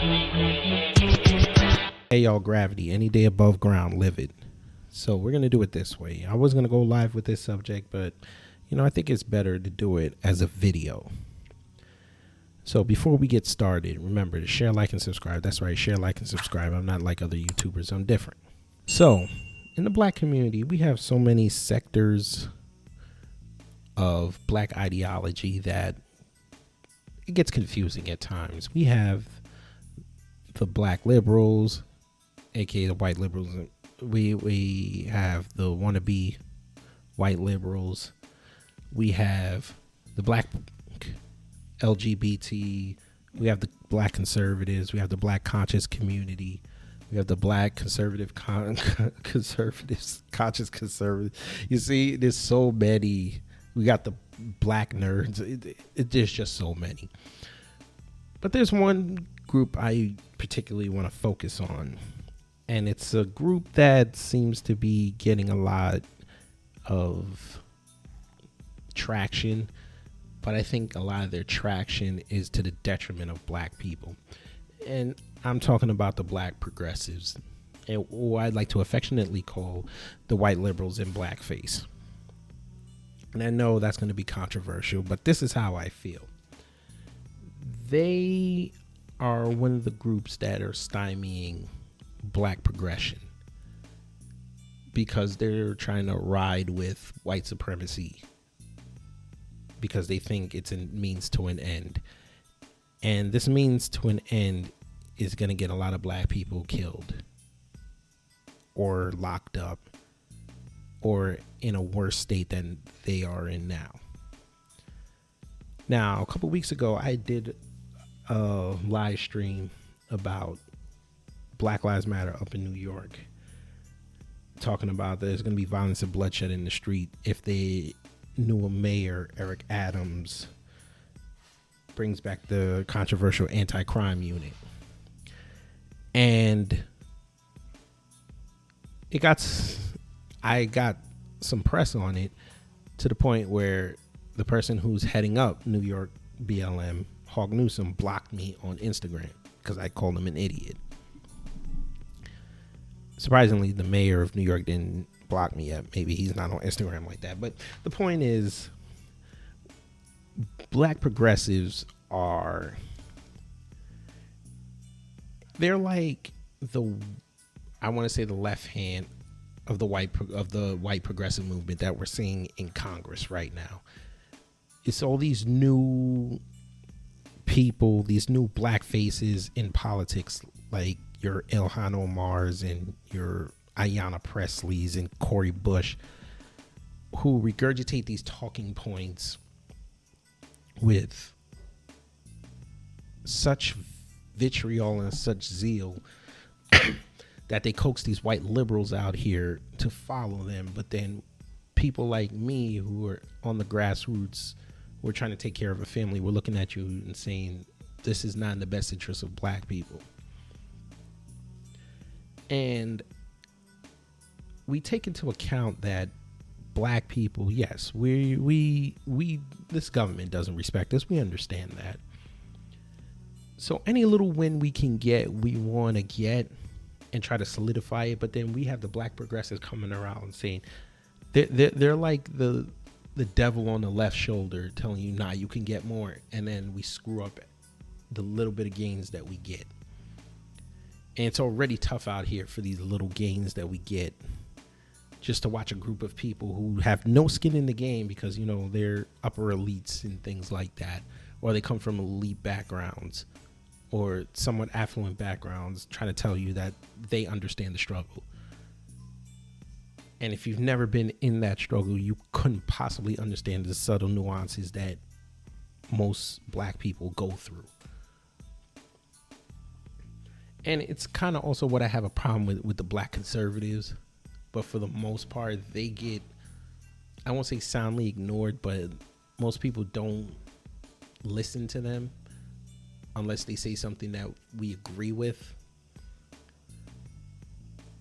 Hey y'all, gravity, any day above ground, live it. So we're going to do it this way. I was going to go live with this subject, but I think it's better to do it as a video. So before we get started, remember to share, like, and subscribe. That's right, share, like, and subscribe. I'm not like other YouTubers. I'm different. So in the black community, we have so many sectors of black ideology that it gets confusing at times. We have the black liberals, aka the white liberals. We have the wannabe white liberals. We have the black LGBT. We have the black conservatives. We have the black conscious community. We have the black conservative conservatives, conscious conservatives. You see, there's so many. We got the black nerds. There's just so many. But there's one group I particularly want to focus on. And it's a group that seems to be getting a lot of traction. But I think a lot of their traction is to the detriment of black people. And I'm talking about the black progressives, and what I'd like to affectionately call the white liberals in blackface. And I know that's going to be controversial, but this is how I feel. They are one of the groups that are stymieing black progression because they're trying to ride with white supremacy because they think it's a means to an end. And this means to an end is going to get a lot of black people killed or locked up or in a worse state than they are in now. Now, a couple weeks ago, I did a live stream about Black Lives Matter up in New York, talking about there's going to be violence and bloodshed in the street if the new mayor, Eric Adams, brings back the controversial anti-crime unit. And I got some press on it to the point where the person who's heading up New York BLM, Hog Newsom, blocked me on Instagram because I called him an idiot. Surprisingly, the mayor of New York didn't block me yet. Maybe he's not on Instagram like that. But the point is, black progressives they're like I want to say the left hand of the white progressive movement that we're seeing in Congress right now. It's all these new people, these new black faces in politics, like your Ilhan Omar's and your Ayanna Presley's and Cori Bush, who regurgitate these talking points with such vitriol and such zeal that they coax these white liberals out here to follow them. But then people like me who are on the grassroots, we're trying to take care of a family, we're looking at you and saying this is not in the best interest of black people. And we take into account that black people, yes, we this government doesn't respect us. We understand that. So any little win we can get, we want to get and try to solidify it. But then we have the black progressives coming around and saying they're like the devil on the left shoulder telling you, nah, you can get more. And then we screw up the little bit of gains that we get. And it's already tough out here for these little gains that we get just to watch a group of people who have no skin in the game because, they're upper elites and things like that, or they come from elite backgrounds or somewhat affluent backgrounds, trying to tell you that they understand the struggle. And if you've never been in that struggle, you couldn't possibly understand the subtle nuances that most black people go through. And it's kind of also what I have a problem with the black conservatives. But for the most part, they get, I won't say soundly ignored, but most people don't listen to them unless they say something that we agree with.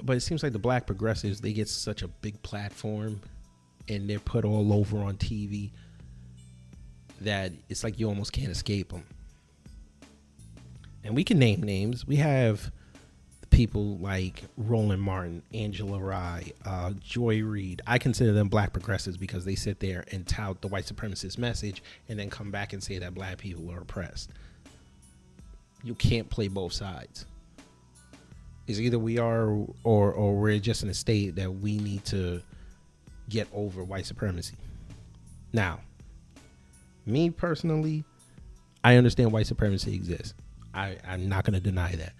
But it seems like the black progressives, they get such a big platform and they're put all over on TV that it's like you almost can't escape them. And we can name names. We have people like Roland Martin, Angela Rye, Joy Reid. I consider them black progressives because they sit there and tout the white supremacist message and then come back and say that black people are oppressed. You can't play both sides. It's either we are or we're just in a state that we need to get over white supremacy. Now, me personally, I understand white supremacy exists. I'm not going to deny that.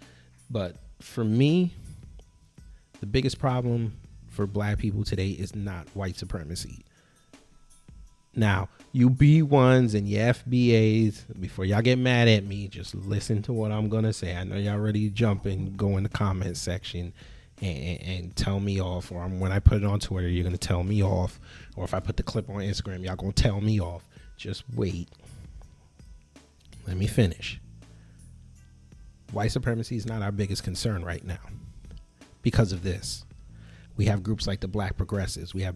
But for me, the biggest problem for black people today is not white supremacy. Now, you B1s and your FBAs, before y'all get mad at me, just listen to what I'm going to say. I know y'all ready to jump and go in the comment section and tell me off. Or when I put it on Twitter, you're going to tell me off. Or if I put the clip on Instagram, y'all going to tell me off. Just wait. Let me finish. White supremacy is not our biggest concern right now because of this. We have groups like the black progressives. We have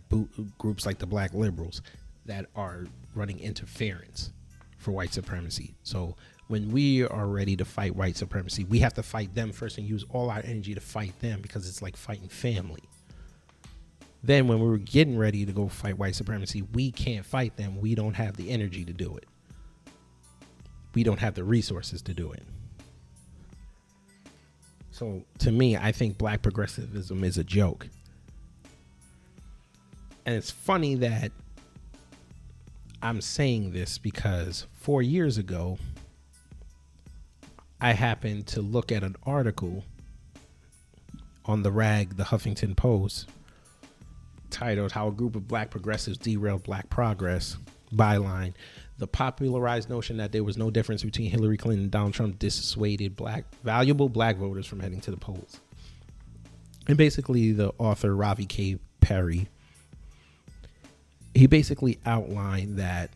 groups like the black liberals that are running interference for white supremacy. So when we are ready to fight white supremacy, we have to fight them first and use all our energy to fight them because it's like fighting family. Then when we're getting ready to go fight white supremacy, we can't fight them. We don't have the energy to do it. We don't have the resources to do it. So to me, I think black progressivism is a joke. And it's funny that I'm saying this because 4 years ago, I happened to look at an article on the Huffington Post, titled "How a Group of Black Progressives Derailed Black Progress." Byline: the popularized notion that there was no difference between Hillary Clinton and Donald Trump dissuaded valuable black voters from heading to the polls. And basically, the author, Ravi K. Perry, he basically outlined that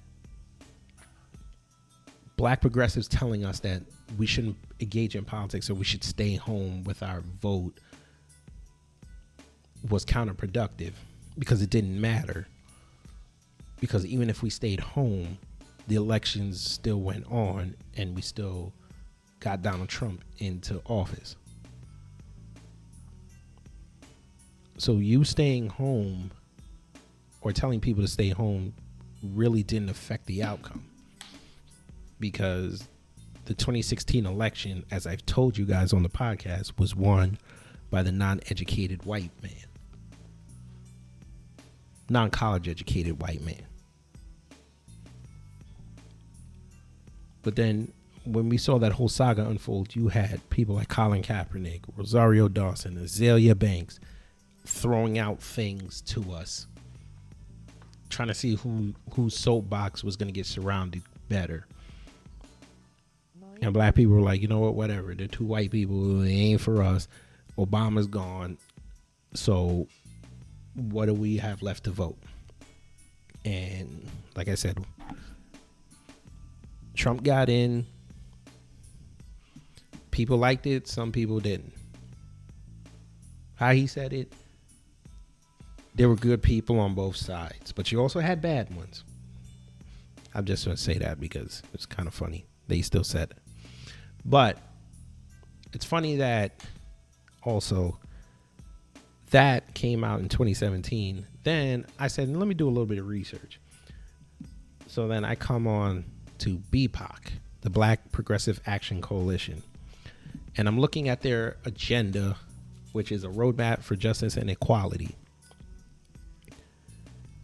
black progressives telling us that we shouldn't engage in politics or we should stay home with our vote was counterproductive because it didn't matter. Because even if we stayed home, the elections still went on and we still got Donald Trump into office. So you staying home or telling people to stay home really didn't affect the outcome, because the 2016 election, as I've told you guys on the podcast, was won by the non-educated white man. Non-college educated white man. But then when we saw that whole saga unfold, you had people like Colin Kaepernick, Rosario Dawson, Azalea Banks throwing out things to us, trying to see whose soapbox was going to get surrounded better. And black people were like, you know what, whatever. They're two white people. They ain't for us. Obama's gone. So what do we have left to vote? And like I said, Trump got in. People liked it. Some people didn't. How he said it, there were good people on both sides, but you also had bad ones. I'm just going to say that because it's kind of funny. They still said it. But it's funny that also that came out in 2017. Then I said, let me do a little bit of research. So then I come on to BPAC, the Black Progressive Action Coalition. And I'm looking at their agenda, which is a roadmap for justice and equality.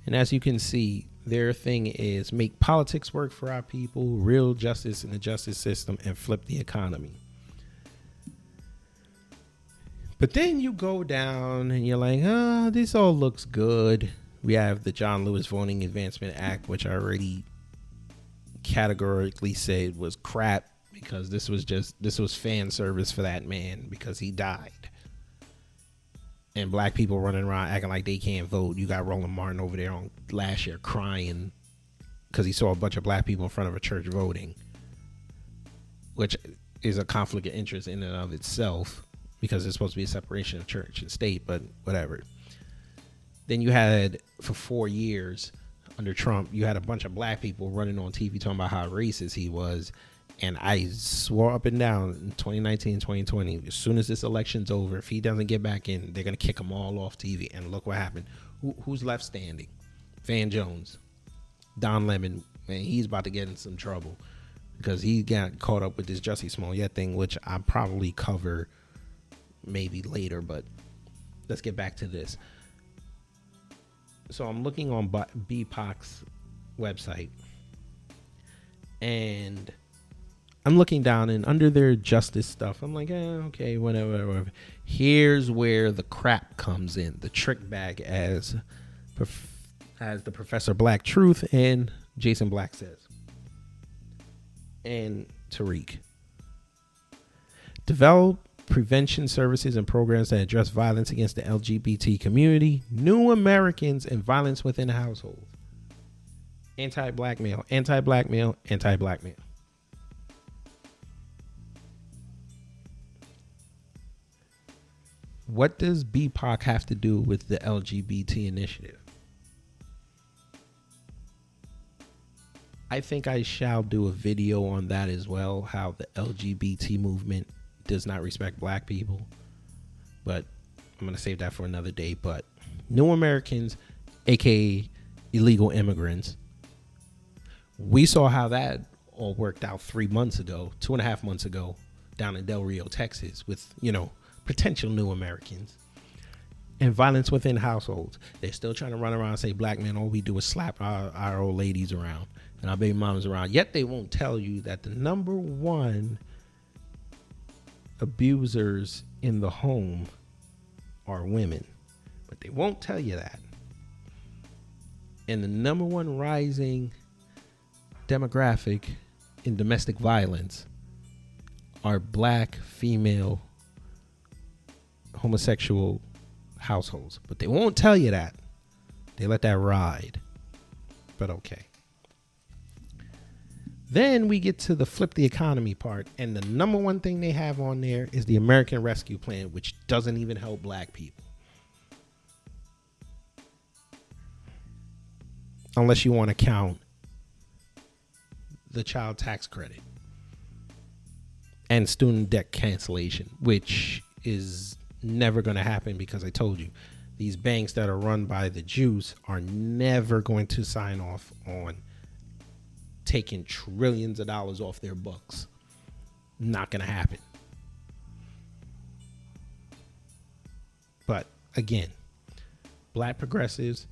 And as you can see, their thing is make politics work for our people, real justice in the justice system, and flip the economy. But then you go down and you're like, oh, this all looks good. We have the John Lewis Voting Advancement Act, which I already categorically said was crap because this was fan service for that man because he died. And black people running around acting like they can't vote. You got Roland Martin over there on last year crying because he saw a bunch of black people in front of a church voting, which is a conflict of interest in and of itself because it's supposed to be a separation of church and state, but whatever. Then you had, for 4 years under Trump, you had a bunch of black people running on TV talking about how racist he was And I swore up and down in 2019, 2020, as soon as this election's over, if he doesn't get back in, they're going to kick him all off TV. And look what happened. Who's left standing? Van Jones, Don Lemon. Man, he's about to get in some trouble because he got caught up with this Jussie Smollett thing, which I'll probably cover maybe later. But let's get back to this. So I'm looking on BPAC's website, and I'm looking down, and under their justice stuff, I'm like, okay, whatever. Here's where the crap comes in, the trick bag, as the Professor Black Truth and Jason Black says, and Tariq. Develop prevention services and programs that address violence against the LGBT community, new Americans, and violence within the household. Anti-blackmail, anti-blackmail, anti-blackmail. What does BPAC have to do with the LGBT initiative? I think I shall do a video on that as well, how the LGBT movement does not respect black people. But I'm going to save that for another day. But new Americans, aka illegal immigrants, we saw how that all worked out 3 months ago, 2.5 months ago, down in Del Rio, Texas, with, potential new Americans. And violence within households. They're still trying to run around and say black men, all we do is slap our old ladies around and our baby moms around. Yet they won't tell you that the number one abusers in the home are women. But they won't tell you that. And the number one rising demographic in domestic violence are black, female, homosexual households. But they won't tell you that. They let that ride. But okay. Then we get to the flip the economy part, and the number one thing they have on there is the American Rescue Plan, which doesn't even help black people. Unless you want to count the child tax credit and student debt cancellation, which is never going to happen because I told you, these banks that are run by the Jews are never going to sign off on taking trillions of dollars off their books. Not going to happen. But again, black progressives,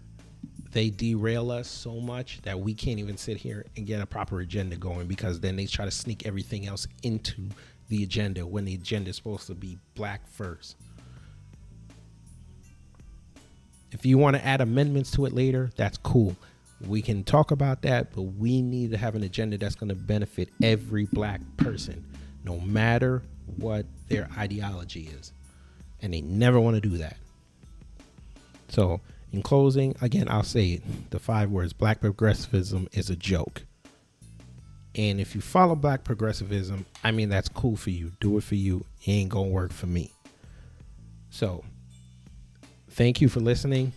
they derail us so much that we can't even sit here and get a proper agenda going, because then they try to sneak everything else into the agenda when the agenda is supposed to be black first. If you want to add amendments to it later, that's cool. We can talk about that, but we need to have an agenda that's going to benefit every black person, no matter what their ideology is. And they never want to do that. So in closing, again, I'll say it, the 5 words: black progressivism is a joke. And if you follow black progressivism, I mean, that's cool for you. Do it for you. It ain't going to work for me. So thank you for listening.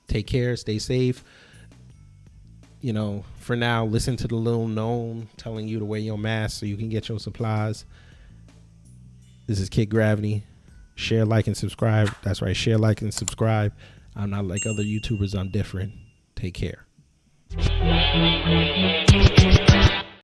Take care. Stay safe. For now, listen to the little gnome telling you to wear your mask so you can get your supplies. This is Kid Gravity. Share, like, and subscribe. That's right. Share, like, and subscribe. I'm not like other YouTubers. I'm different. Take care.